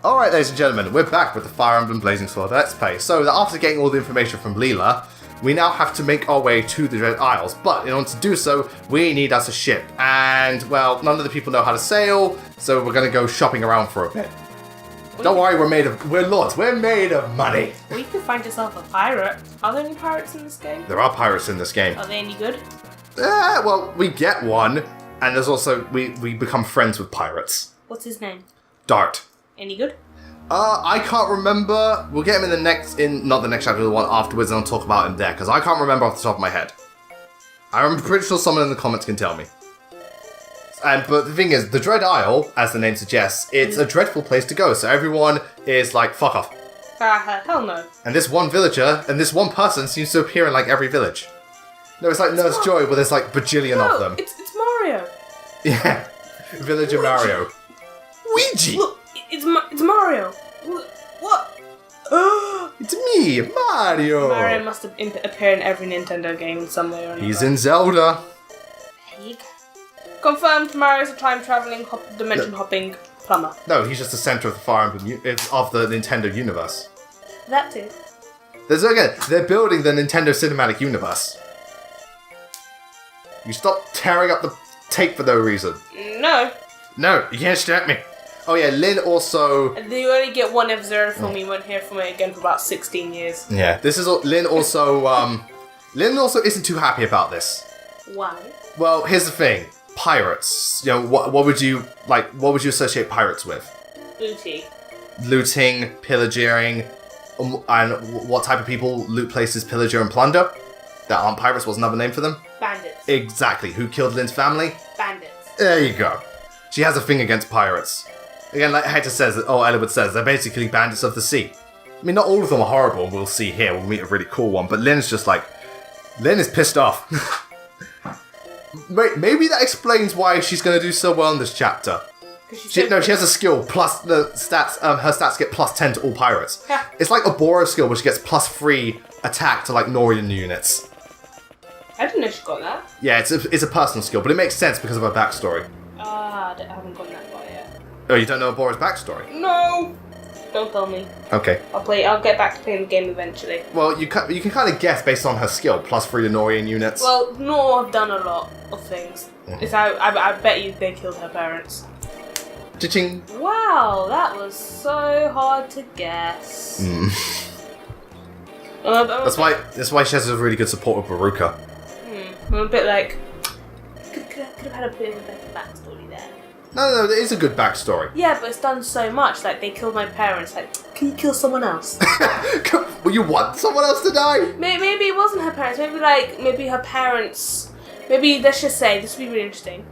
Alright, ladies and gentlemen, we're back with the Fire Emblem Blazing Sword Let's Play. So, after getting all the information from Leela, we now have to make our way to the Dread Isles. But in order to do so, we need us a ship. And, well, none of the people know how to sail, so we're going to go shopping around for a bit. Don't worry, we're lords. We're made of money. Well, you could find yourself a pirate. Are there any pirates in this game? There are pirates in this game. Are they any good? Well, we get one, and there's also, we become friends with pirates. What's his name? Dart. Any good? I can't remember. We'll get him not the next chapter, the one afterwards, and I'll talk about him there, because I can't remember off the top of my head. I'm pretty sure someone in the comments can tell me. But the thing is, the Dread Isle, as the name suggests, it's a dreadful place to go, so everyone is like, fuck off. Hell no. And this one villager, and this one person seems to appear in like every village. No, it's like Nurse Joy, where there's like bajillion of them. It's Mario. Yeah, Villager Luigi. Mario. Luigi! Look, it's Mario. What? It's me, Mario! Mario must have appeared in every Nintendo game in some way or another. He's in Zelda. Pig. Confirmed, Mario's a time-traveling, dimension-hopping plumber. No, he's just the center of the Fire Emblem of the Nintendo universe. That too. They're building the Nintendo Cinematic Universe. You stop tearing up the tape for no reason. No. No, you can't distract me. Oh yeah, Lynn also... You only get one episode from me, won't hear from me again for about 16 years. Yeah, this is... Lynn also... Lynn also isn't too happy about this. Why? Well, here's the thing. Pirates. You know, what would you associate pirates with? Booty. Looting, pillaging, and what type of people loot places, pillager, and plunder? That aren't pirates, what's another name for them? Bandits. Exactly. Who killed Lynn's family? Bandits. There you go. She has a thing against pirates. Again, like Hector says, Elwood says, they're basically bandits of the sea. I mean, not all of them are horrible, we'll see here, we'll meet a really cool one, but Lynn's just like... Lynn is pissed off. Maybe that explains why she's going to do so well in this chapter. She has a skill, plus the stats, her stats get plus 10 to all pirates. It's like a Bora skill, which gets plus 3 attack to like Ninian units. I didn't know she got that. Yeah, it's a personal skill, but it makes sense because of her backstory. I haven't gone that far yet. Oh, you don't know Bora's backstory? No! Don't tell me. Okay. I'll get back to playing the game eventually. Well, you can kind of guess based on her skill, plus 3 to Ninian units. Well, Nor have done a lot of things. Mm-hmm. I bet you they killed her parents. Cha-ching. Wow, that was so hard to guess. That's why she has a really good support with Baruka. I'm a bit like... Could have had a bit of a better backstory there. No, there is a good backstory. Yeah, but it's done so much. Like, they killed my parents. Like, can you kill someone else? Well, you want someone else to die? Maybe it wasn't her parents. Maybe her parents... Maybe, let's just say, this would be really interesting.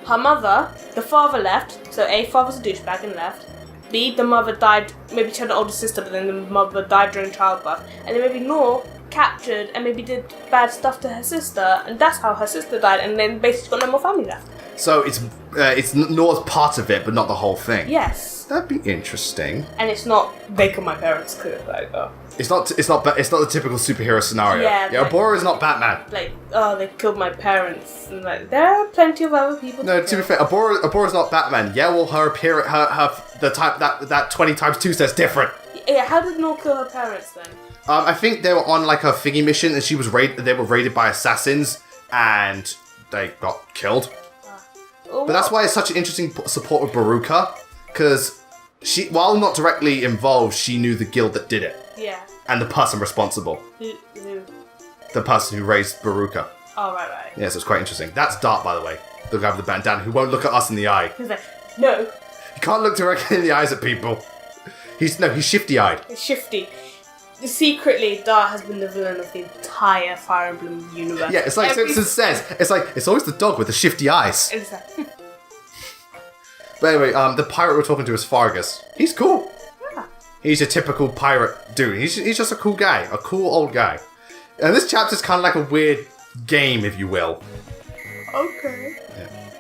Her mother, the father left. So, A, father's a douchebag and left. B, the mother died. Maybe she had an older sister, but then the mother died during childbirth. And then maybe Nor captured and maybe did bad stuff to her sister. And that's how her sister died. And then basically got no more family left. So it's Nor's part of it, but not the whole thing. Yes. That'd be interesting. And it's not they killed my parents. It's not the typical superhero scenario. Yeah. Bora is not Batman. Like, they killed my parents, and like there are plenty of other people. No, to be fair, Bora is not Batman. Yeah, well, her appearance, the type that 20 times 2 says different. Yeah, how did Nor kill her parents then? I think they were on like a thingy mission, and they were raided by assassins, and they got killed. But that's why it's such an interesting support with Baruka, because she, while not directly involved, she knew the guild that did it. Yeah. And the person responsible. Who? The person who raised Baruka. Oh, right. Yeah, so it's quite interesting. That's Dart, by the way. The guy with the bandana who won't look at us in the eye. He's like, no. He can't look directly in the eyes at people. He's shifty-eyed. He's shifty. Secretly, Dart has been the villain of the entire Fire Emblem universe. Yeah, it's like Simpson says. It's always the dog with the shifty eyes. Exactly. But anyway, the pirate we're talking to is Fargus. He's cool. Yeah. He's a typical pirate dude. He's just a cool guy. A cool old guy. And this chapter's kind of like a weird game, if you will. Okay.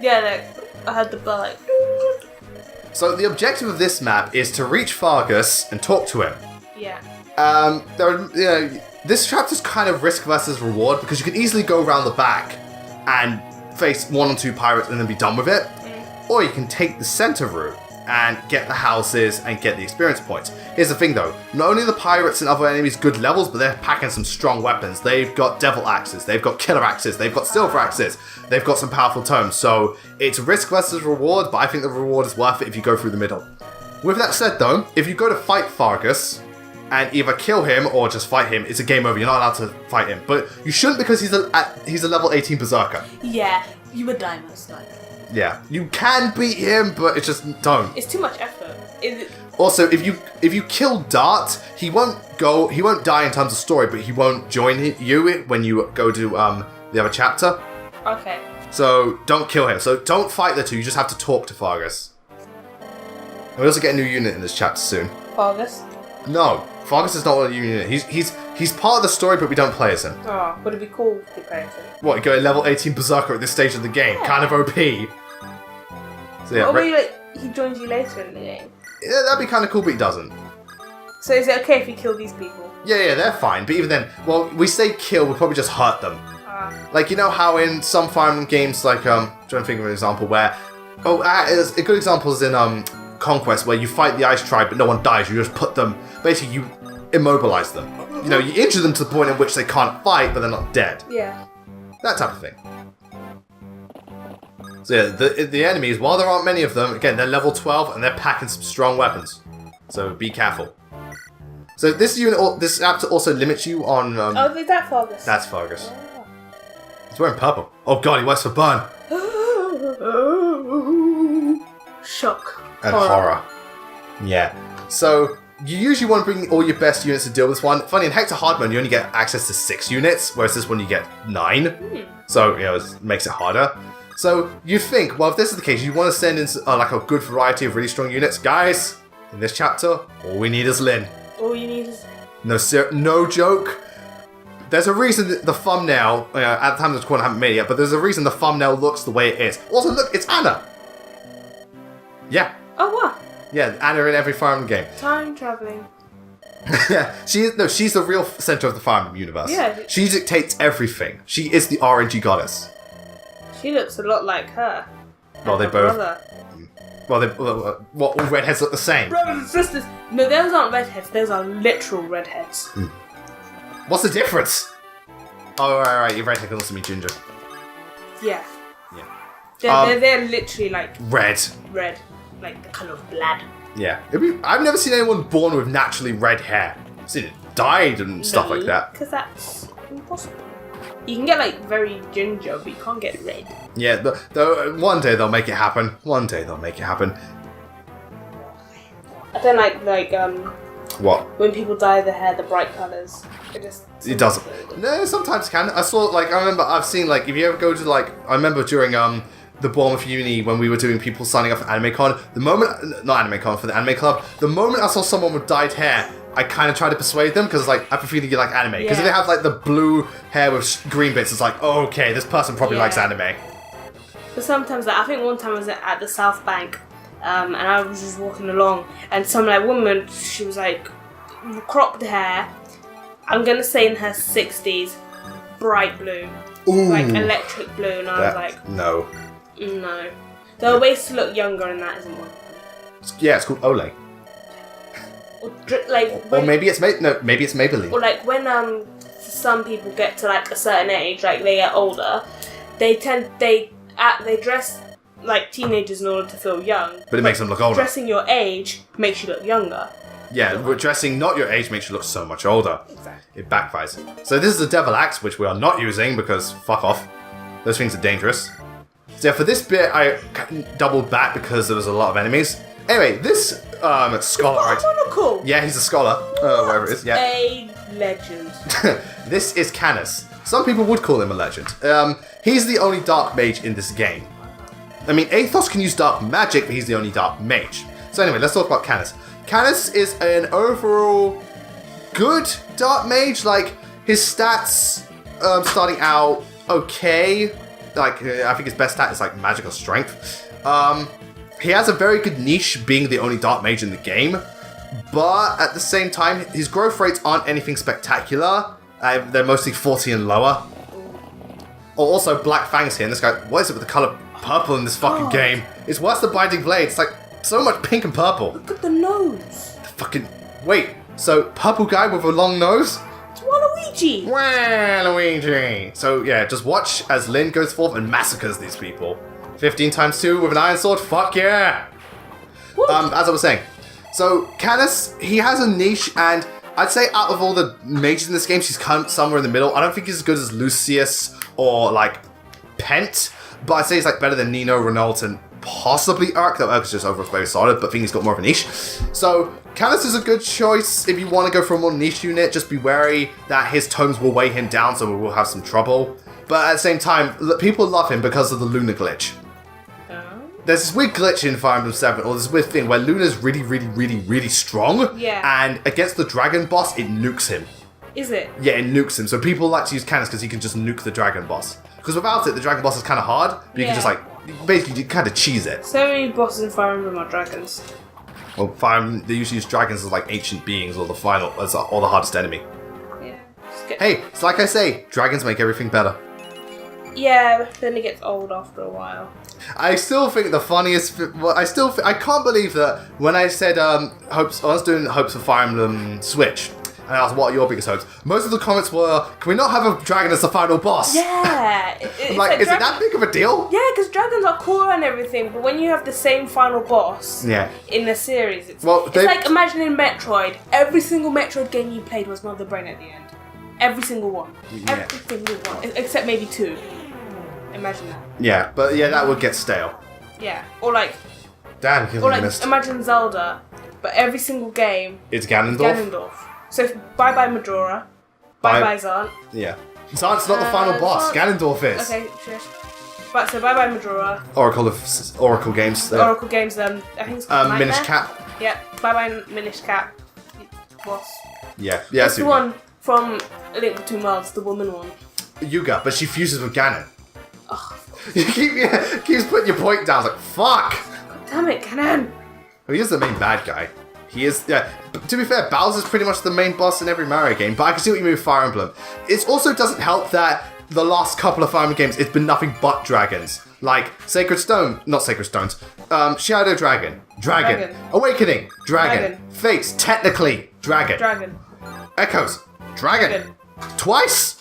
Yeah, like, I had the bell like... So the objective of this map is to reach Fargus and talk to him. Yeah. This chapter's kind of risk versus reward because you can easily go around the back and face 1 or 2 pirates and then be done with it. Or you can take the center route and get the houses and get the experience points. Here's the thing though, not only are the pirates and other enemies good levels, but they're packing some strong weapons. They've got devil axes, they've got killer axes, they've got silver axes, they've got some powerful tomes. So it's risk versus reward, but I think the reward is worth it if you go through the middle. With that said though, if you go to fight Fargus, and either kill him or just fight him, it's a game over. You're not allowed to fight him. But you shouldn't because he's a level 18 berserker. Yeah, you would die most likely. Yeah, you can beat him, but it's just don't. It's too much effort. Also, if you kill Dart, he won't die in terms of story, but he won't join you when you go to the other chapter. Okay. So don't kill him. So don't fight the two. You just have to talk to Fargus. And we also get a new unit in this chapter soon. Fargus? No, Fargus is not a new unit. He's part of the story, but we don't play as him. Oh, would it be cool to play as him? What, you go level 18 berserker at this stage of the game? Yeah. Kind of OP. So yeah, Or maybe he joins you later in the game. Yeah, that'd be kind of cool, but he doesn't. So is it okay if you kill these people? Yeah, they're fine. But even then, well, we say kill, we probably just hurt them. Like, you know how in some Fire Emblem games, like, trying to think of an example where... a good example is in Conquest, where you fight the Ice Tribe, but no one dies. You just put them... Basically, you immobilize them. You know, you injure them to the point in which they can't fight, but they're not dead. Yeah. That type of thing. So yeah, the enemies, while there aren't many of them, again, they're level 12 and they're packing some strong weapons. So be careful. So this chapter also limits you on... oh, is that Fargus? That's Fargus. Oh. He's wearing purple. Oh god, he works for Burn. Shock. And horror. Yeah. So you usually want to bring all your best units to deal with this one. Funny, in Hector Hard Mode, you only get access to 6 units, whereas this one you get 9. So, you know, it makes it harder. So you'd think, well, if this is the case, you want to send in like a good variety of really strong units. Guys, in this chapter, all we need is Lyn. All you need is... No joke. There's a reason that the thumbnail, at the time of the corner I haven't made it yet, but there's a reason the thumbnail looks the way it is. Also, look, it's Anna. Yeah. Oh, what? Yeah, Anna in every Fire Emblem game. Time traveling. Yeah, she's the real center of the Fire Emblem universe. Yeah. She dictates everything. She is the RNG goddess. She looks a lot like her. Well, they her both... brother. What, all redheads look the same? Brothers and sisters. No, those aren't redheads. Those are literal redheads. What's the difference? Oh, right. Your redhead can also be ginger. Yeah. Yeah. They're literally like... Red. Red. Like the colour of blood. Yeah. I've never seen anyone born with naturally red hair. I've seen it dyed and stuff like that. Because that's impossible. You can get like very ginger, but you can't get red. Yeah, though one day they'll make it happen. One day they'll make it happen. I don't like What? when people dye their hair the bright colours. It doesn't. No, sometimes it can. I've seen like if you ever go to like I remember during the Bournemouth Uni when we were doing people signing up for AnimeCon. The moment, not AnimeCon, for the Anime Club. The moment I saw someone with dyed hair, I kind of tried to persuade them because like I prefer to get like anime because if they have like the blue hair with green bits, it's like oh, okay, this person probably likes anime. But sometimes, like, I think one time I was at the South Bank, and I was just walking along, and some like woman, she was like cropped hair. I'm gonna say in her 60s, bright blue, like electric blue, and I was like, no. There are ways to look younger, and that isn't one. Yeah, it's called Olay. Or maybe it's Maybelline. Or like when some people get to like a certain age, like they get older, they dress like teenagers in order to feel young. But it makes them look older. Dressing your age makes you look younger. Yeah, but dressing not your age makes you look so much older. Exactly. It backfires. So this is the Devil Axe, which we are not using because fuck off. Those things are dangerous. So yeah, for this bit I doubled back because there was a lot of enemies. Anyway, this scholar, right? Monocle. Yeah, he's a scholar. Whatever it is. Yeah. A legend. This is Canis. Some people would call him a legend. He's the only dark mage in this game. I mean, Athos can use dark magic, but he's the only dark mage. So anyway, let's talk about Canis. Canis is an overall good dark mage. Like his stats, starting out okay. Like I think his best stat is like magical strength. He has a very good niche being the only dark mage in the game, but at the same time, his growth rates aren't anything spectacular. They're mostly 40 and lower. Oh, also, Black Fang's here, and this guy, what is it with the colour purple in this fucking game? It's worse than Binding Blade. It's like, So much pink and purple. Look at the nose. Fucking... Wait, so purple guy with a long nose? It's Waluigi. Waluigi. So yeah, just watch as Lynn goes forth and massacres these people. 15 times 2 with an iron sword, fuck yeah! Woo. As I was saying, so Canis, he has a niche, and I'd say out of all the mages in this game, she's kind of somewhere in the middle. I don't think he's as good as Lucius or like Pent, but I'd say he's like better than Nino, Renault, and possibly Urk, though Urk's just over very solid, but I think he's got more of a niche. So Canis is a good choice if you want to go for a more niche unit. Just be wary that his tomes will weigh him down, so we will have some trouble. But at the same time, people love him because of the Luna glitch. There's this weird glitch in Fire Emblem 7, or this weird thing where Luna's really, really, really, really strong. Yeah. And against the dragon boss, it nukes him. Is it? Yeah, it nukes him. So people like to use Canis because he can just nuke the dragon boss. Because without it, the dragon boss is kind of hard, but you can just basically you kind of cheese it. So many bosses in Fire Emblem are dragons. Well, Fire Emblem, they usually use dragons as like ancient beings or the hardest enemy. Yeah. Hey, it's like I say, dragons make everything better. Yeah, but then it gets old after a while. I still think the funniest. I can't believe that when I said hopes, I was doing hopes for Fire Emblem Switch, and I asked what are your biggest hopes. Most of the comments were, "Can we not have a dragon as the final boss?" Yeah, I'm like, is it that big of a deal? Yeah, because dragons are cool and everything, but when you have the same final boss in the series, it's like imagining Metroid. Every single Metroid game you played was Mother Brain at the end. Every single one. Yeah. Every single one, except maybe 2. Imagine that. Yeah, but yeah, that would get stale. Yeah, or like, Damn, imagine Zelda, but every single game it's Ganondorf. So bye Majora, bye Zant. Yeah, Zant's not the final boss. Ganondorf is. Okay, sure. But so bye Majora. Oracle games. Oracle games. I think it's called Minish Cap. Yeah, bye Minish Cap. Boss. Yeah. That's the one from A Link Between Worlds, the woman one. Yuga, but she fuses with Ganon. You keeps putting your point down. Like, fuck! God damn it, Ganon! Well, he is the main bad guy. He is, yeah. But to be fair, Bowser's pretty much the main boss in every Mario game, but I can see what you mean with Fire Emblem. It also doesn't help that the last couple of Fire Emblem games, it's been nothing but dragons. Like, not Sacred Stones, Shadow Dragon, Awakening, Dragon, Fates, technically, Dragon. Echoes, Dragon. Twice.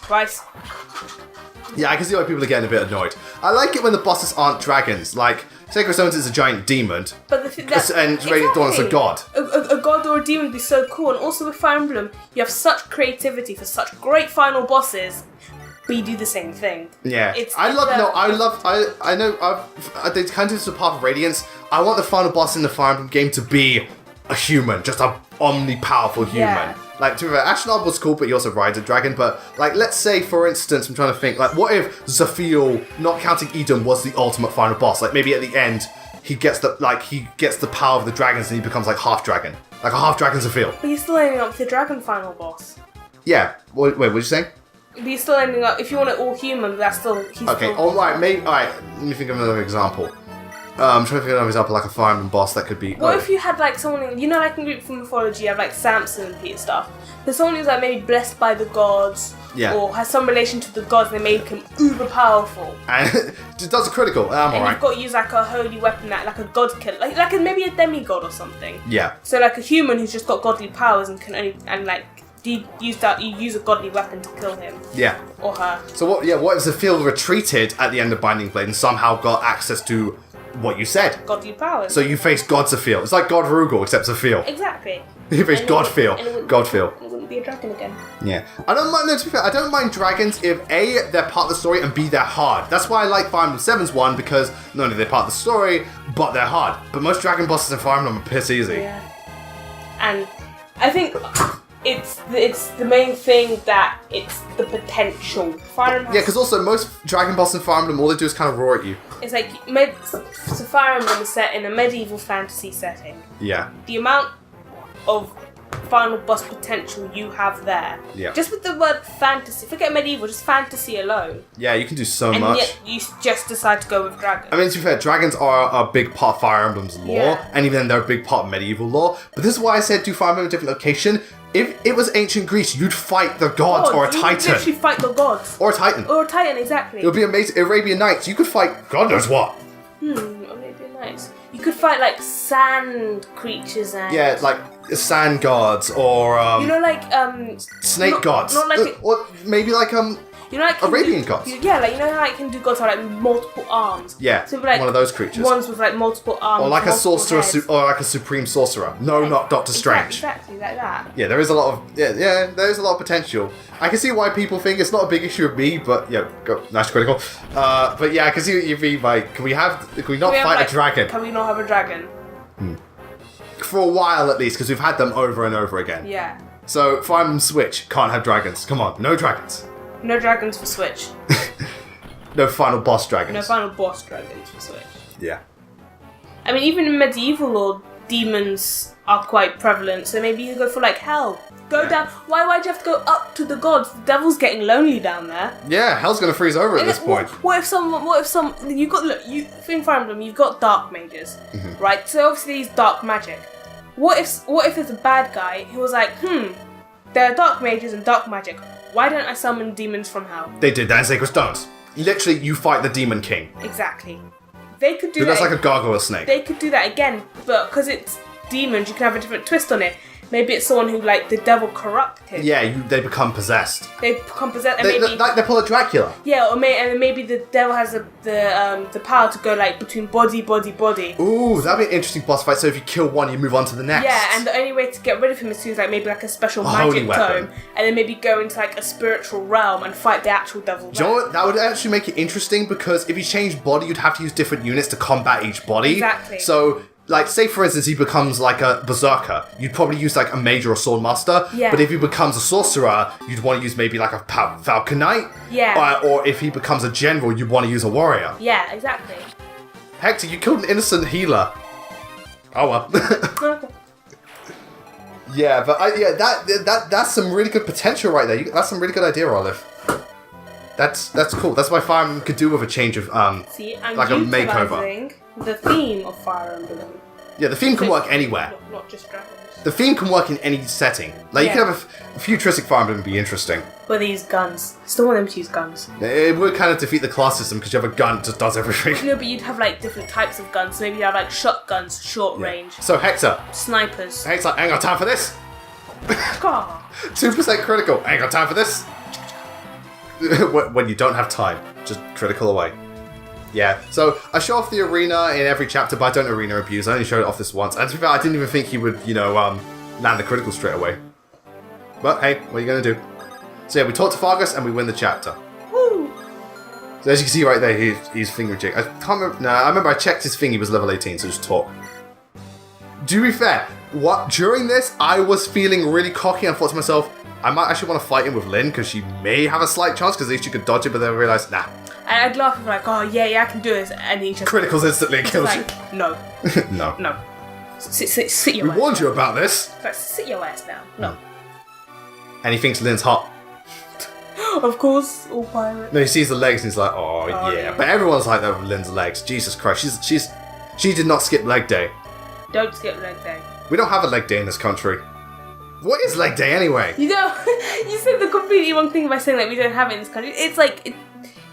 Yeah, I can see why people are getting a bit annoyed. I like it when the bosses aren't dragons. Like, Sacred Stones is a giant demon. But and Radiant Dawn is a god. A god or a demon would be so cool. And also with Fire Emblem, you have such creativity for such great final bosses, but you do the same thing. Yeah. They kind of do this with Path of Radiance. I want the final boss in the Fire Emblem game to be a human, just a omni-powerful human. Yeah. Like, to be fair, Ashnod was cool, but he also rides a dragon. But, like, let's say, for instance, I'm trying to think, like, what if Zephiel, not counting Edom, was the ultimate final boss? Like, maybe at the end, he gets the power of the dragons and he becomes, like, half dragon. Like a half dragon Zephiel. But you're still ending up with the dragon final boss. Yeah. Wait, what did you say? But you're still ending up, if you want it all human, that's still... Alright, let me think of another example. I'm trying to think of another example, like a Fire Emblem boss that could be... What if you had, like, someone, you know, like in Greek mythology, you have, like, Samson and Peter stuff. There's someone who's, like, maybe blessed by the gods, or has some relation to the gods, and they make him uber powerful. And just does a critical, and you've got to use, like, a holy weapon, like a god killer, like maybe a demigod or something. Yeah. So, like, a human who's just got godly powers and can only, you use a godly weapon to kill him. Yeah. Or her. So what if Zephiel retreated at the end of Binding Blade and somehow got access to what you said? Godly powers. So you face God Zephiel. It's like God Rugal, except Zephiel. Exactly. You face Godfiel. Godfiel. It wouldn't be a dragon again. Yeah. To be fair, I don't mind dragons if A, they're part of the story, and B, they're hard. That's why I like Fire Emblem 7's one, because not only are they part of the story, but they're hard. But most dragon bosses in Fire Emblem are piss easy. Yeah. And I think it's the main thing that it's the potential. Fire Emblem because also most dragon bosses in Fire Emblem, all they do is kind of roar at you. It's like so Fire Emblem is set in a medieval fantasy setting. Yeah. The amount of final boss potential you have there. Yeah. Just with the word fantasy, forget medieval, just fantasy alone. Yeah, you can do so much. And yet you just decide to go with dragons. I mean, to be fair, dragons are a big part of Fire Emblem's lore, and even then they're a big part of medieval lore. But this is why I said do Fire Emblem in a different location. If it was ancient Greece, you'd fight the gods or a titan. You'd literally fight the gods. Or a titan. Or a titan, exactly. It would be amazing. Arabian Nights, you could fight God knows what. Arabian Nights. You could fight like sand creatures and Yeah, like sand gods or you know, like snake gods. not like or maybe like you know, like Arabian gods. Yeah, like you know how like Hindu gods have like multiple arms. Yeah, so like one of those creatures. Ones with like multiple arms. Or like a multiple sorcerer, heads. or like a supreme sorcerer. No, not Doctor Strange. Exactly like that. Yeah, there is a lot of there is a lot of potential. I can see why people think it's not a big issue with me, but nice critical. But yeah, I can see what you mean. Like, can we not fight a dragon Can we not have a dragon? for a while at least? Because we've had them over and over again. Yeah. So Fire Emblem Switch can't have dragons. Come on, no dragons. No dragons for Switch. No final boss dragons. No final boss dragons for Switch. Yeah. I mean, even in medieval lore, demons are quite prevalent. So maybe you go for like hell. Go down. Why do you have to go up to the gods? The devil's getting lonely down there. Yeah, hell's gonna freeze over at this point. What if you got in Fire Emblem you've got dark mages, right? So obviously he's dark magic. What if there's a bad guy who was like, there are dark mages and dark magic. Why don't I summon demons from hell? They did that in Sacred Stones. Literally, you fight the Demon King. Exactly. They could do Dude, that. that's like a gargoyle snake. They could do that again, but because it's demons, you can have a different twist on it. Maybe it's someone who, like, the devil corrupted. Yeah, they become possessed. They become possessed, and They pull a Dracula. Yeah, and maybe the devil has the power to go like between body. Ooh, that'd be an interesting boss fight. So if you kill one, you move on to the next. Yeah, and the only way to get rid of him is to use like maybe like a special holy magic weapon. tome, and then maybe go into like a spiritual realm and fight the actual devil. Do you know what? That would actually make it interesting because if you change body, you'd have to use different units to combat each body. Exactly. So, like, say for instance, he becomes like a berserker. You'd probably use like a mage or a sword master. Yeah. But if he becomes a sorcerer, you'd want to use maybe like a falcon knight. Yeah. Or if he becomes a general, you'd want to use a warrior. Yeah, exactly. Hector, you killed an innocent healer. Oh well. Yeah, but that's some really good potential right there. That's some really good idea, Olive. That's cool. That's what Fire Emblem could do with a change of See, I'm like a utilizing makeover. the theme of Fire Emblem. Yeah, the theme can work anywhere. Not just dragons. The theme can work in any setting. Like, you can have a futuristic Fire Emblem and be interesting. But they use guns. Still want them to use guns. It would kind of defeat the class system because you have a gun that just does everything. No, but you'd have like different types of guns. So maybe you'd have like shotguns, short range, So, Hector, snipers. I ain't got time for this. God. 2% critical. I ain't got time for this. When you don't have time, just critical away. Yeah, so I show off the arena in every chapter, but I don't arena abuse. I only showed it off this once. And to be fair, I didn't even think he would, land the critical straight away. But hey, what are you going to do? So yeah, we talk to Fargus and we win the chapter. Woo! So as you can see right there, he's finger jig. I can't remember. No, I remember I checked his thing. He was level 18, so just talk. To be fair, during this, I was feeling really cocky and thought to myself, I might actually want to fight him with Lynn because she may have a slight chance because at least you could dodge it, but then I realised, nah. And I'd laugh and be like, oh yeah, I can do this. And he just Criticals instantly and kills like, no, you. No. no. Sit your We ass warned down. you about this. It's like, sit your ass down. No. And he thinks Lynn's hot. Of course, all pirate. No, he sees the legs and he's like, oh yeah. yeah. But everyone's like that with Lynn's legs. Jesus Christ, she did not skip leg day. Don't skip leg day. We don't have a leg day in this country. What is leg day anyway? You know, you said the completely wrong thing by saying that we don't have it in this country. It's like,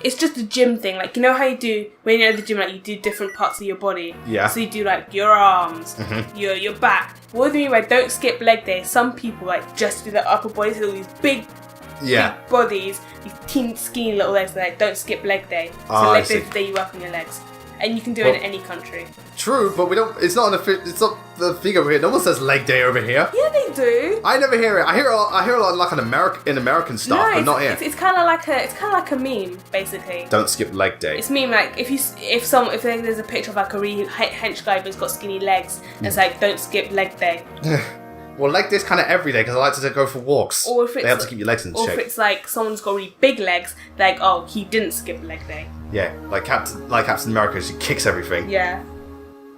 it's just a gym thing. Like, you know how you do, when you're at the gym, like, you do different parts of your body. Yeah. So you do, like, your arms, your back. What do you mean by don't skip leg day? Some people, like, just do their upper body, so these big bodies, these teeny, skinny little legs, they're like, don't skip leg day. So leg day is the day you work on your legs. And you can do it in any country. True, but we don't. It's not the thing over here. No one says leg day over here. Yeah, they do. I never hear it. I hear a lot like in American stuff, but not here. It's kind of like a meme, basically. Don't skip leg day. It's meme like if there's a picture of like a really hench guy but's got skinny legs, and it's like don't skip leg day. Well, leg day's kind of every day because I like to go for walks. Or if it's they help to keep your legs in shape. Or if it's like someone's got really big legs, like oh he didn't skip leg day. Yeah, like Captain America, she kicks everything. Yeah.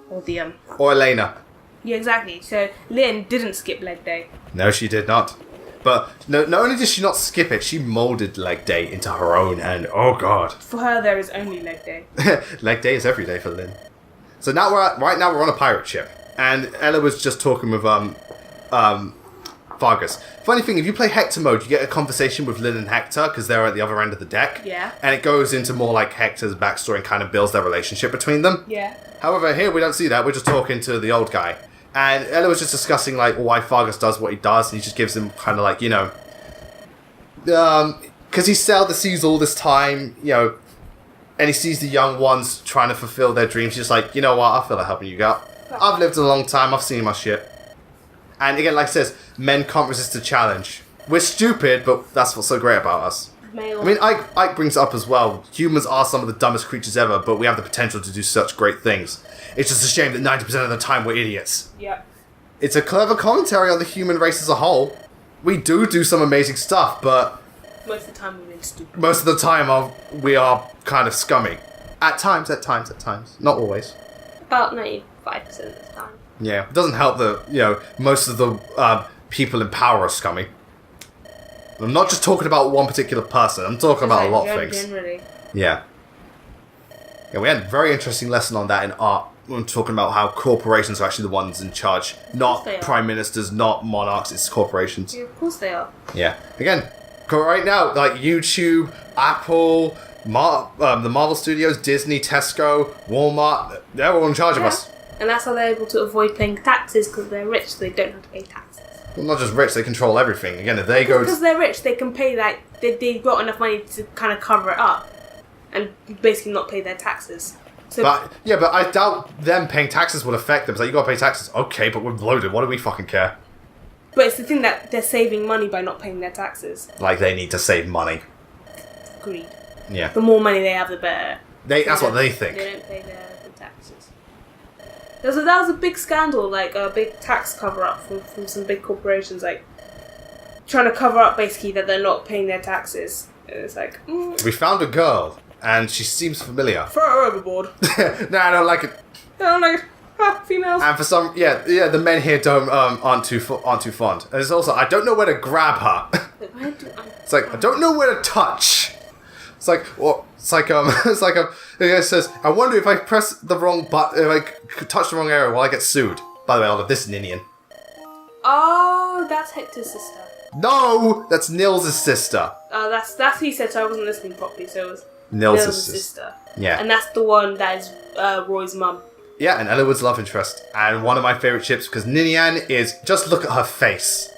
Or the Or Elena. Yeah, exactly. So Lynn didn't skip leg day. No, she did not. But not only did she not skip it, she molded leg day into her own, and oh god. For her, there is only leg day. Leg day is every day for Lynn. So now we're on a pirate ship, and Ella was just talking with Fargus. Funny thing, if you play Hector mode, you get a conversation with Lynn and Hector, because they're at the other end of the deck. Yeah. And it goes into more like Hector's backstory and kind of builds their relationship between them. Yeah. However, here we don't see that. We're just talking to the old guy. And Ella was just discussing like why Fargus does what he does, and he just gives him kind of like, you know... because he sailed the seas all this time, you know, and he sees the young ones trying to fulfill their dreams. He's just like, you know what, I feel like helping you out. I've lived a long time, I've seen my shit. And again, like it says, men can't resist a challenge. We're stupid, but that's what's so great about us. Male. I mean, Ike brings it up as well. Humans are some of the dumbest creatures ever, but we have the potential to do such great things. It's just a shame that 90% of the time we're idiots. Yep. It's a clever commentary on the human race as a whole. We do some amazing stuff, but... most of the time we're really stupid. most of the time we are kind of scummy. At times. Not always. About 95% of the time. Yeah. It doesn't help that, you know, most of the people in power are scummy. I'm not just talking about one particular person. I'm talking about a lot of things. Generally. Yeah. Yeah, we had a very interesting lesson on that in art. When talking about how corporations are actually the ones in charge. Not prime ministers, not monarchs, it's corporations. Yeah, of course they are. Yeah. Again, right now, like YouTube, Apple, the Marvel Studios, Disney, Tesco, Walmart, they're all in charge of us. And that's how they're able to avoid paying taxes, because they're rich, so they don't have to pay taxes. Well, not just rich, they control everything. Again, if they go... because they're rich, they can pay, like, they've got enough money to kind of cover it up. And basically not pay their taxes. So but I doubt them paying taxes would affect them. It's like, you gotta pay taxes. Okay, but we're loaded. What do we fucking care? But it's the thing that they're saving money by not paying their taxes. Like, they need to save money. Greed. Yeah. The more money they have, the better. That's what they think. They don't pay their taxes. That was a big scandal, like a big tax cover-up from some big corporations, like trying to cover up basically that they're not paying their taxes. And it's like, We found a girl, and she seems familiar. throw her overboard. No, I don't like it. I don't like it. Females. And for some, the men here aren't too fond. And it's also, I don't know where to grab her. It's like, I don't know where to touch. It's like, it says, I wonder if I press the wrong button, if I touch the wrong area, will I get sued? By the way, Olive, this is Ninian. Oh, that's Hector's sister. No, that's Nils' sister. Oh, that's what he said, so I wasn't listening properly, so it was Nils' sister. Yeah. And that's the one that is Roy's mum. Yeah, and Eliwood's love interest. And one of my favourite ships, because Ninian is, just look at her face.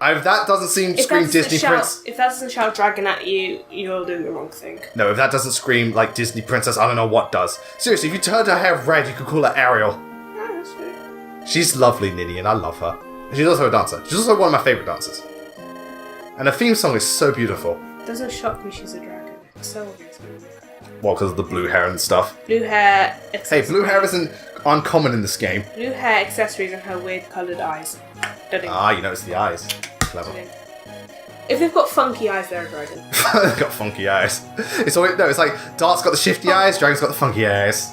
If that doesn't scream Disney Princess... If that doesn't shout dragon at you, you're doing the wrong thing. No, if that doesn't scream like Disney Princess, I don't know what does. Seriously, if you turned her hair red, you could call her Ariel. Yeah, that's true. She's lovely, Ninian. I love her. She's also a dancer. She's also one of my favourite dancers. And her theme song is so beautiful. It doesn't shock me she's a dragon. It's so obvious. Well, because of the blue hair and stuff. Blue hair... Hey, blue hair isn't uncommon in this game. Blue hair, accessories, and her weird coloured eyes. You notice the eyes. Clever. If they've got funky eyes, they're a dragon. They've got funky eyes. It's like Dart's got the shifty eyes, Dragon's got the funky eyes.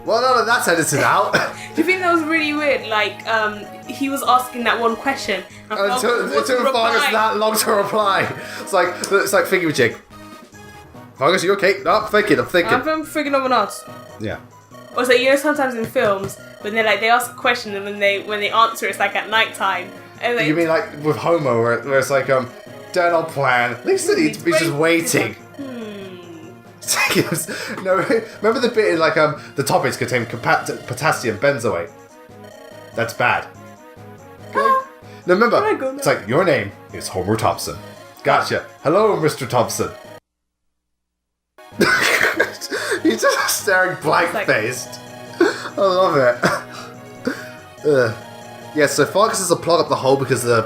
Well, none of that's edited out. Do you think that was really weird? Like, he was asking that one question. And it took Fargus that long to reply. It's like thingy jig. Fargus, you okay? No, I'm thinking. I'm freaking on not. Yeah. Or so sometimes in films when they ask a question and when they answer it's like at night time. And You mean like with Homo where it's like don't know plan. Lisa needs to be just waiting. No, remember the bit in like the topics contain potassium benzoate? That's bad. Okay. No, remember, it's like your name is Homer Thompson. Gotcha. Hello, Mr. Thompson. He's just staring blank-faced. I love it. Yeah, so Fargus is a plug up the hole because the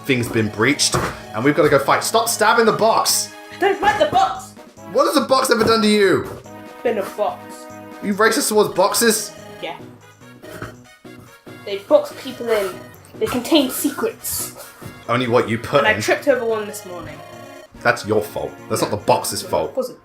thing's been breached, and we've got to go fight. Stop stabbing the box! Don't fight the box! What has the box ever done to you? Been a box. You racist towards boxes? Yeah. They box people in. They contain secrets. Only what you put And in. I tripped over one this morning. That's your fault. That's not the box's fault. It wasn't.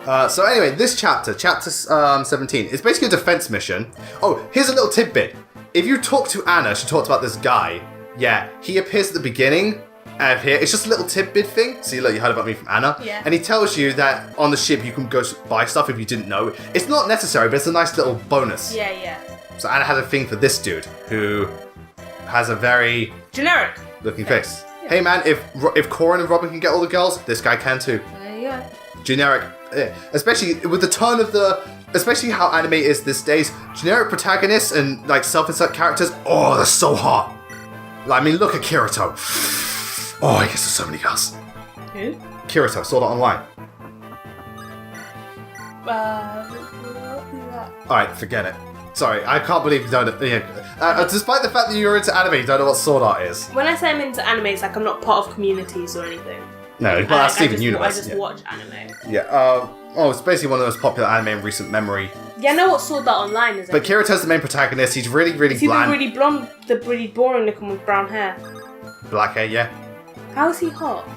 So anyway, this chapter 17, it's basically a defense mission. Oh, here's a little tidbit. If you talk to Anna, she talked about this guy. Yeah, he appears at the beginning of here. It's just a little tidbit thing. See, look, you heard about me from Anna. Yeah. And he tells you that on the ship you can go buy stuff if you didn't know. It's not necessary, but it's a nice little bonus. Yeah. So Anna had a thing for this dude who has a very Generic looking face. Yeah. Hey man, if Corin and Robin can get all the girls, this guy can too. There you go. Generic, especially with the turn of especially how anime is these days. Generic protagonists and like self-insert characters. Oh, they're so hot. Like, I mean, look at Kirito. Oh, he gets so many girls. Who? Kirito, Sword Art Online. Alright, forget it. Sorry, I can't believe you don't. Despite the fact that you're into anime, you don't know what Sword Art is. When I say I'm into anime, it's like I'm not part of communities or anything. No, well, that's Steven Universe. I just watch anime. Yeah. It's basically one of the most popular anime in recent memory. Yeah, I know what Sword Art Online is. But Kirito's the main protagonist. He's really, really is he bland. the really blonde, the really boring looking with brown hair? Black hair, yeah. How is he hot?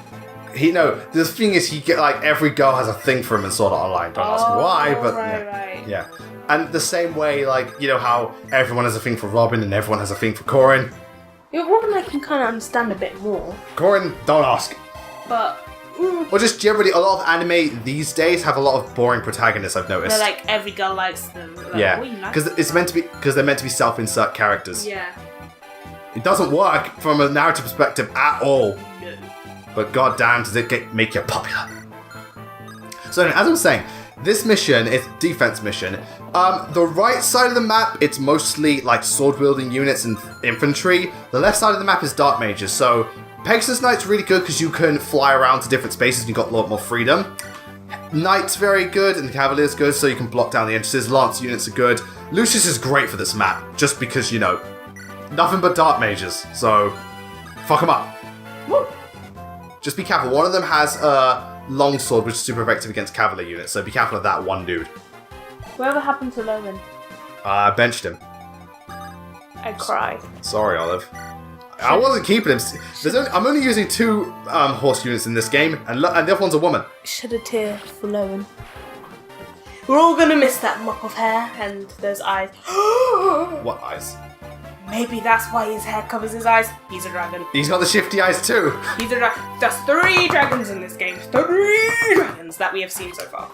The thing is, every girl has a thing for him in Sword Art Online. Don't ask me why, but right. Yeah. And the same way, how everyone has a thing for Robin and everyone has a thing for Corin. Yeah, Robin I can kind of understand a bit more. Corin, don't ask. But... Or just generally, a lot of anime these days have a lot of boring protagonists, I've noticed. They're like, every girl likes them. Like, yeah. Because they're meant to be self-insert characters. Yeah. It doesn't work from a narrative perspective at all. No. But goddamn, does it make you popular. So as I was saying, this mission is a defense mission. The right side of the map, it's mostly like sword-wielding units and infantry. The left side of the map is dark mages. So Pegasus Knight's really good because you can fly around to different spaces and you've got a lot more freedom. Knight's very good and the Cavalier's good, so you can block down the entrances. Lance units are good. Lucius is great for this map, just because, nothing but dark mages. So, fuck them up. Woo. Just be careful. One of them has a longsword, which is super effective against Cavalier units, so be careful of that one dude. Whatever happened to Logan? I benched him. I cry. Sorry, Olive. I wasn't keeping him. I'm only using 2 horse units in this game, and the other one's a woman. Shed a tear for Lowen. We're all gonna miss that mop of hair and those eyes. What eyes? Maybe that's why his hair covers his eyes. He's a dragon. He's got the shifty eyes too. He's a dragon. There's 3 dragons in this game. 3 dragons that we have seen so far.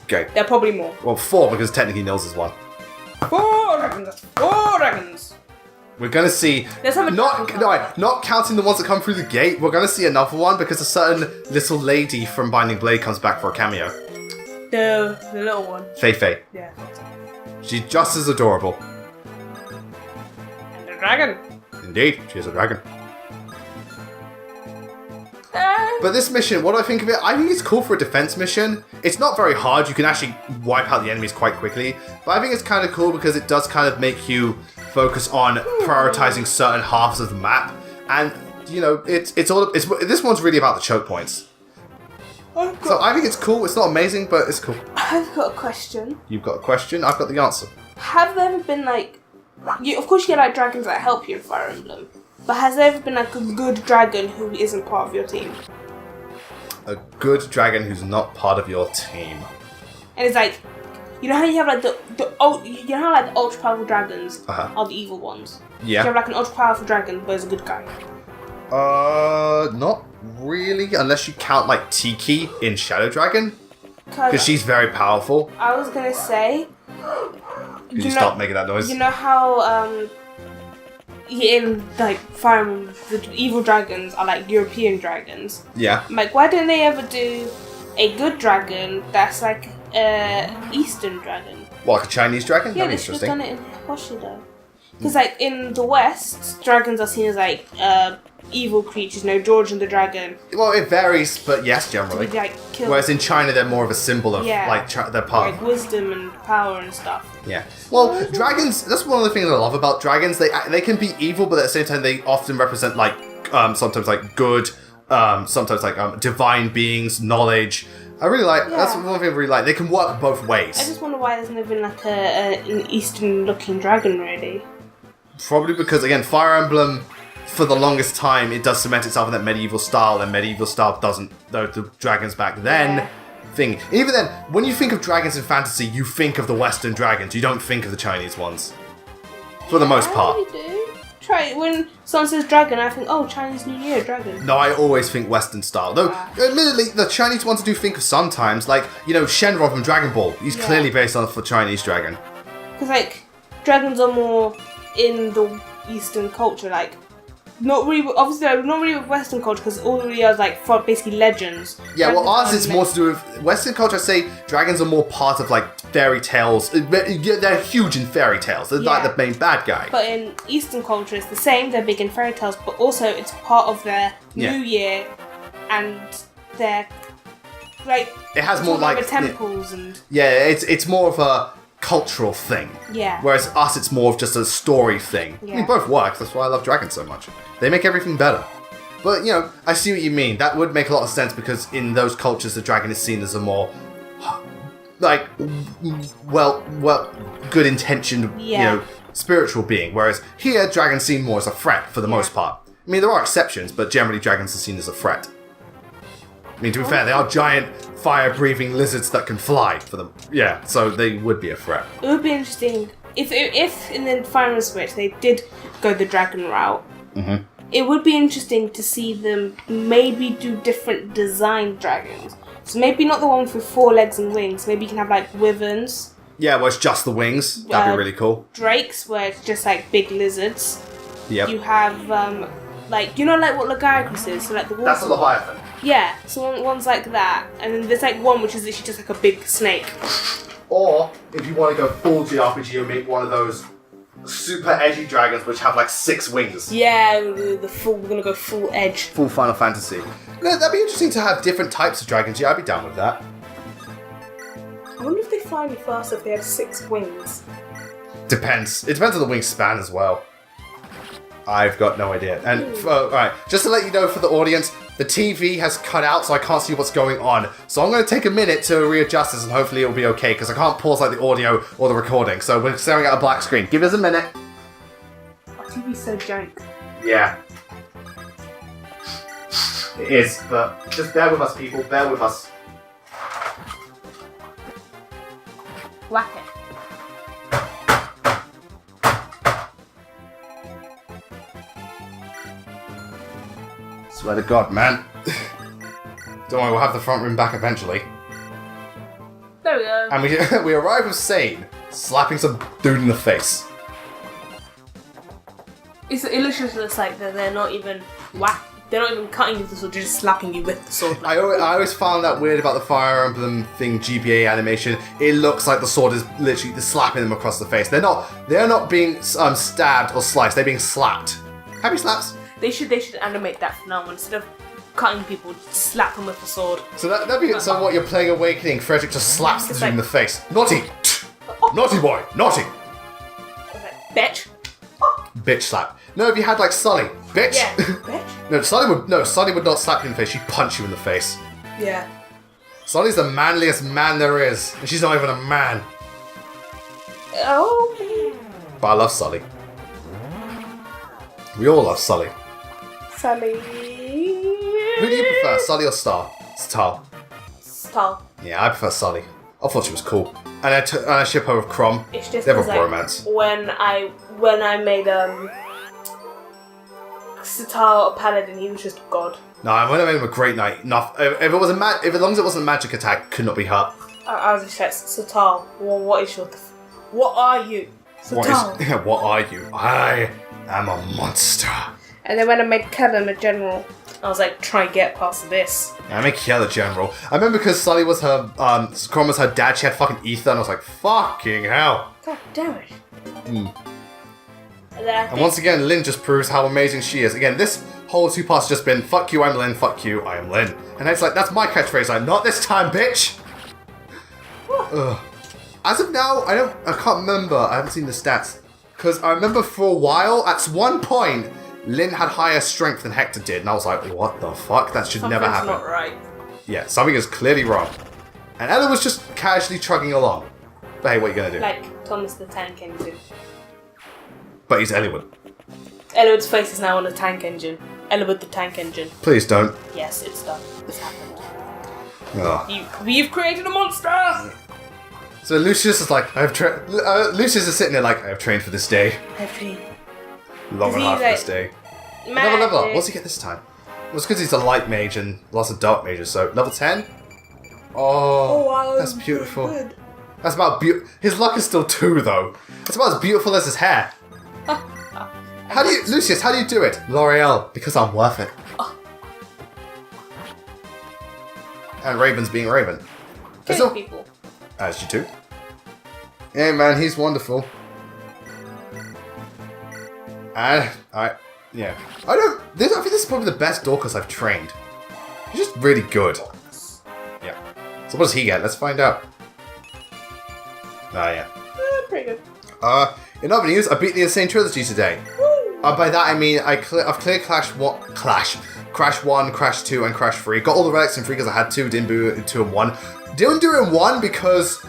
Okay. There are probably more. Well, 4 because technically Nils is 1. 4 dragons. That's 4 dragons. We're gonna see. Let's have a not counting the ones that come through the gate. We're gonna see another one because a certain little lady from Binding Blade comes back for a cameo. The little one. Fei. Yeah. She's just as adorable. And a dragon. Indeed, she is a dragon. But this mission, what do I think of it? I think it's cool for a defense mission. It's not very hard. You can actually wipe out the enemies quite quickly. But I think it's kind of cool because it does kind of make you focus on prioritizing certain halves of the map. And, this one's really about the choke points. So I think it's cool. It's not amazing, but it's cool. I've got a question. You've got a question? I've got the answer. Have there ever been of course you get dragons that help you in Fire Emblem, but has there ever been a good dragon who isn't part of your team? A good dragon who's not part of your team. And it's like, you know how you have the ultra powerful dragons are the evil ones? Yeah. You have an ultra powerful dragon but is a good guy. Not really, unless you count Tiki in Shadow Dragon, because she's very powerful. I was gonna say. Could you stop making that noise? You know how in Fire Emblem, the evil dragons are European dragons. Yeah. Why don't they ever do a good dragon that's Eastern dragon? What, like a Chinese dragon? Yeah, That'd they be should have interesting. done it in Hoshido. Because in the West, dragons are seen as evil creatures. George and the dragon. Well, it varies, but yes, generally. Killed. Whereas in China, they're more of a symbol of they're part of wisdom and power and stuff. Yeah. Well, dragons. That's one of the things I love about dragons. They can be evil, but at the same time, they often represent sometimes good, sometimes divine beings, knowledge. I really like. Yeah. That's one thing I really like. They can work both ways. I just wonder why there's never been an Eastern-looking dragon, really. Probably because again, Fire Emblem, for the longest time, it does cement itself in that medieval style, and medieval style doesn't. Though the dragons back then thing. Even then, when you think of dragons in fantasy, you think of the Western dragons. You don't think of the Chinese ones. For the most part. You do. Try when someone says dragon, I think, oh, Chinese New Year, dragon. No, I always think Western style. Though, admittedly, the Chinese ones I do think of sometimes. Like, Shenron from Dragon Ball. He's clearly based on the Chinese dragon. Because, like, dragons are more in the Eastern culture, like, not really, obviously, not really with Western culture, because all really are, like, for basically legends. Yeah, Dragons well, ours are is more to do with Western culture. I'd say dragons are more part of, like, fairy tales. They're huge in fairy tales. They're like the main bad guy. But in Eastern culture, it's the same. They're big in fairy tales, but also it's part of their New Year, and their, like, it has more, like, temples and... Yeah, it's more of a cultural thing. Yeah. Whereas us, it's more of just a story thing. Yeah. I mean, both work. That's why I love dragons so much. They make everything better. But, I see what you mean. That would make a lot of sense because in those cultures, the dragon is seen as a more, like, well, good-intentioned, spiritual being. Whereas here, dragons seen more as a threat for the most part. I mean, there are exceptions, but generally dragons are seen as a threat. I mean, to be fair, they are giant, fire-breathing lizards that can fly for them. Yeah, so they would be a threat. It would be interesting if in the Final Switch they did go the dragon route. Mm-hmm. It would be interesting to see them maybe do different design dragons. So maybe not the ones with 4 legs and wings. Maybe you can have like wyverns. Yeah, where it's just the wings. That'd be really cool. Drakes, where it's just like big lizards. Yep. You have like like what Lagiacrus is, so like the water. That's a Leviathan. Yeah, so one's like that, and then there's like one which is literally just like a big snake. Or if you want to go full JRPG, you make one of those super edgy dragons which have like 6 wings. Yeah, we're gonna go full edge. Full Final Fantasy. No, that'd be interesting to have different types of dragons. Yeah, I'd be down with that. I wonder if they fly any faster if they had 6 wings. Depends. It depends on the wingspan as well. I've got no idea. And, alright, just to let you know for the audience, the TV has cut out so I can't see what's going on. So I'm going to take a minute to readjust this and hopefully it'll be okay because I can't pause like the audio or the recording. So we're staring at a black screen. Give us a minute. Our TV's so jank. Yeah. It is, but just bear with us, people. Bear with us. Whack it. Swear to God, man. Don't worry, we'll have the front room back eventually. There we go. And we arrive with Sane, slapping some dude in the face. It literally looks like they're not even they're not even cutting you with the sword, they're just slapping you with the sword. I always found that weird about the Fire Emblem thing, GBA animation. It looks like the sword is literally slapping them across the face. They're not being stabbed or sliced, they're being slapped. Happy slaps? They should animate that from now on. Instead of cutting people, slap them with the sword. So that'd be so what you're playing Awakening, Frederick just slaps the dude in the face. Naughty! Naughty boy! Naughty! Bitch! Bitch slap. No, if you had like Sully. Bitch! Yeah, bitch? Sully would not slap you in the face, she'd punch you in the face. Yeah. Sully's the manliest man there is, and she's not even a man. Oh. But I love Sully. We all love Sully. Sully. Who do you prefer, Sully or Star? Star. Star. Yeah, I prefer Sully. I thought she was cool. And I ship her with Crom. It's just they have a like, romance. When I made Sitar a paladin, he was just god. No, when I made him a Great Knight, enough. If it was if as long as it wasn't a magic attack, could not be hurt. I was just like, Sitar, what are you? Sitar. What are you? I am a monster. And then when I made Kellen a general, I was like, try and get past this. I make Kiel a general. I remember because Sully was her, Crom was her dad, she had fucking ether, and I was like, fucking hell. God damn it. And once again, Lynn just proves how amazing she is. Again, this whole 2 parts has just been, fuck you, I'm Lynn, fuck you, I am Lynn. And it's like, that's my catchphrase, like, not this time, bitch! Ugh. As of now, I can't remember, I haven't seen the stats. Because I remember for a while, at one point, Lynn had higher strength than Hector did, and I was like, what the fuck? That should never happen. Something's not right. Yeah, something is clearly wrong. And Ella was just casually trugging along. But hey, what are you gonna do? Like Thomas the Tank Engine. But he's Eliwood. Eliwood's face is now on a tank engine. Eliwood the Tank Engine. Please don't. Yes, it's done. It's happened. Oh. We've created a monster! So Lucius is like, Lucius is sitting there like, I have trained for this day. I have trained. Long and hard for this day. Level up. What's he get this time? Well, it's because he's a light mage and lots of dark mages, so level 10? Oh, wow, that's beautiful. Good. That's about his luck is still 2 though. It's about as beautiful as his hair. Lucius, how do you do it? L'Oreal, because I'm worth it. Oh. And Raven's being Raven. Killing people. As you do. Yeah, man, he's wonderful. And I think this is probably the best Dorcas I've trained. He's just really good. Yeah. So what does he get? Let's find out. Yeah. Pretty good. In other news, I beat the Insane Trilogy today. By that I mean I've cleared Crash 1, Crash 2, and Crash 3. Got all the relics in 3 because I had 2, didn't do it in 2 and 1. Didn't do it in 1 because,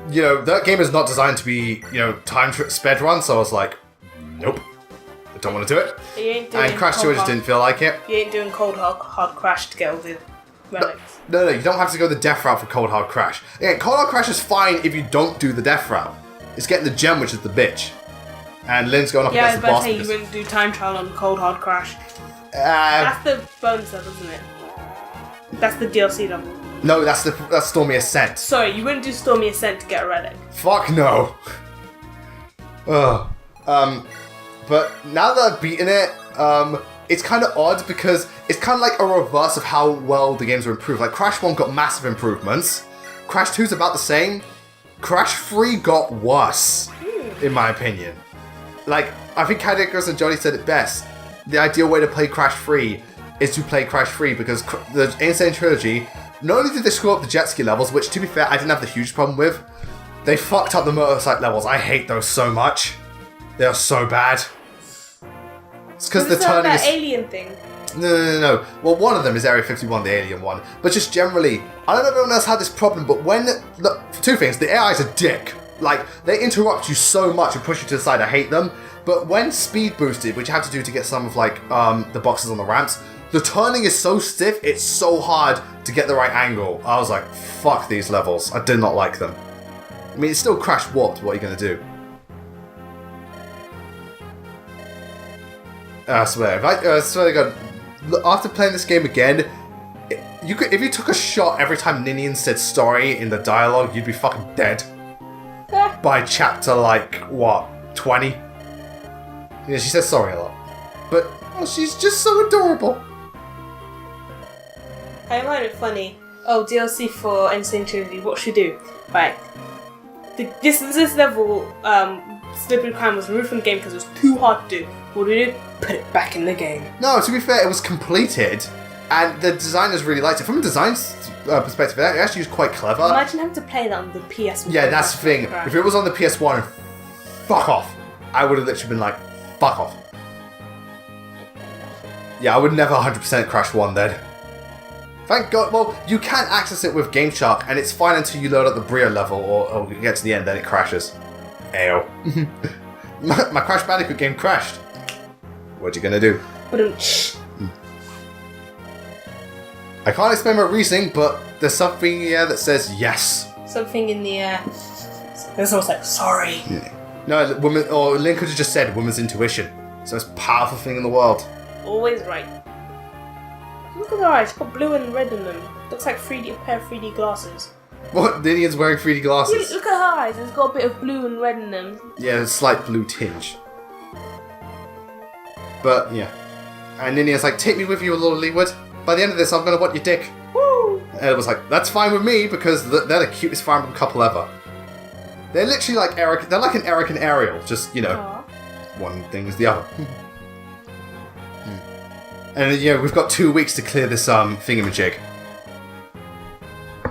that game is not designed to be, time sped run, so I was like, nope. I don't want to do it. You ain't doing and Crash 2 I just didn't feel like it. You ain't doing Cold Hard Crash to get all the relics. No, you don't have to go the death route for Cold Hard Crash. Again, Cold Hard Crash is fine if you don't do the death route. It's getting the gem, which is the bitch. And Lynn's going up against the boss. Yeah, I was about to say you wouldn't do time trial on Cold Hard Crash. That's the bonus level, isn't it? That's the DLC level. No, that's Stormy Ascent. Sorry, you wouldn't do Stormy Ascent to get a relic. Fuck no. Ugh. But now that I've beaten it, it's kind of odd because it's kind of like a reverse of how well the games are improved. Like Crash 1 got massive improvements. Crash 2's about the same. Crash 3 got worse, in my opinion. Like, I think Cadicus and Johnny said it best. The ideal way to play Crash 3 is to play Crash 3 because the Insane Trilogy, not only did they screw up the jet ski levels, which to be fair, I didn't have the huge problem with, they fucked up the motorcycle levels. I hate those so much. They are so bad. It's because the turning that alien thing. No. Well, one of them is Area 51, the alien one. But just generally, I don't know if everyone else had this problem, but for 2 things, the AI's a dick. Like, they interrupt you so much and push you to the side, I hate them. But when speed boosted, which you have to do to get some of, the boxes on the ramps, the turning is so stiff, it's so hard to get the right angle. I was like, fuck these levels. I did not like them. I mean, it's still Crash Warped, what are you going to do? I swear to God, after playing this game again, if you took a shot every time Ninian said story in the dialogue, you'd be fucking dead. By chapter, 20? Yeah, she says sorry a lot. But, she's just so adorable. I find it funny. Oh, DLC for Insane Trilogy, what should we do? Right. This level, Slippery Crown was removed from the game because it was too hard to do. What do we do? Put it back in the game. No, to be fair, it was completed, and the designers really liked it. From a design perspective, it actually was quite clever. Imagine having to play that on the PS1. Yeah, that's the thing. If it was on the PS1, fuck off. I would have literally been like, fuck off. Yeah, I would never 100% Crash 1 then. Thank God. Well, you can access it with Game Shark, and it's fine until you load up the Brio level, or you get to the end, then it crashes. Ayo. my Crash Bandicoot game crashed. What you gonna do? I can't explain my reasoning, but there's something here that says yes. Something in the air. There's almost like, sorry. Yeah. No, woman, or Link could have just said woman's intuition. It's the most powerful thing in the world. Always right. Look at her eyes, it's got blue and red in them. Looks like a pair of 3D glasses. What? Ninian's wearing 3D glasses? Look at her eyes, it's got a bit of blue and red in them. Yeah, a slight blue tinge. But, yeah. And Ninian's like, take me with you, little Leeward. By the end of this, I'm gonna want your dick. Woo! And it was like, that's fine with me, because they're the cutest Fire Emblem couple ever. They're literally like Eric, they're like an Eric and Ariel, just, Aww. One thing was the other. And, we've got 2 weeks to clear this, thingamajig.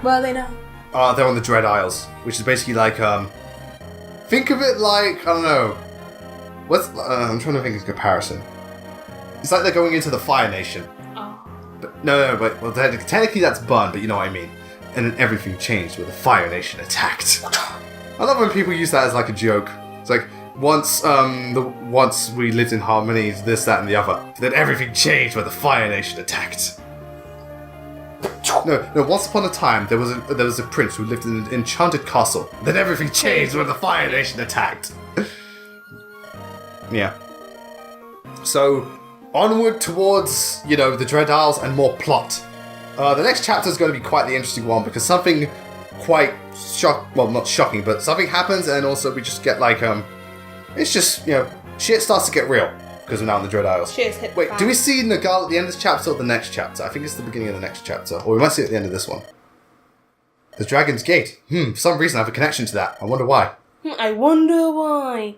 Well, they know. They're on the Dread Isles, which is basically like, think of it like, I don't know, I'm trying to think of a comparison. It's like they're going into the Fire Nation. Oh. But, well, technically that's Bun, but you know what I mean. And then everything changed when the Fire Nation attacked. I love when people use that as like a joke. It's like, once we lived in harmony, this, that, and the other. Then everything changed when the Fire Nation attacked. No. Once upon a time, there was a prince who lived in an enchanted castle. Then everything changed when the Fire Nation attacked. Yeah. So, onward towards, the Dread Isles and more plot. The next chapter is going to be quite the interesting one because something quite not shocking, but something happens and also we just get it's just, shit starts to get real because we're now in the Dread Isles. Shit's hit. Wait, do we see Nagal at the end of this chapter or the next chapter? I think it's the beginning of the next chapter, or we might see it at the end of this one. The Dragon's Gate. For some reason I have a connection to that. I wonder why. I wonder why.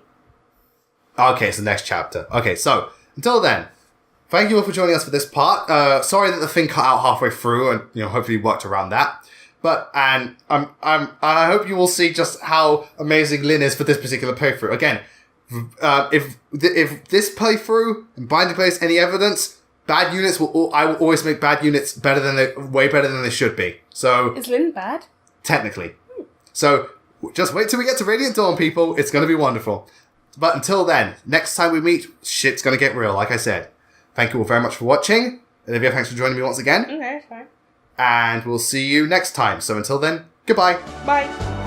Okay, it's the next chapter. Okay, so until then, thank you all for joining us for this part. Sorry that the thing cut out halfway through, and hopefully you worked around that. But I hope you will see just how amazing Lynn is for this particular playthrough. Again, if this playthrough and Binding Place any evidence, bad units I will always make bad units way better than they should be. So is Lynn bad? Technically. So just wait till we get to Radiant Dawn, people. It's going to be wonderful. But until then, next time we meet, shit's going to get real, like I said. Thank you all very much for watching. Olivia, thanks for joining me once again. Okay, fine. And we'll see you next time. So until then, goodbye. Bye.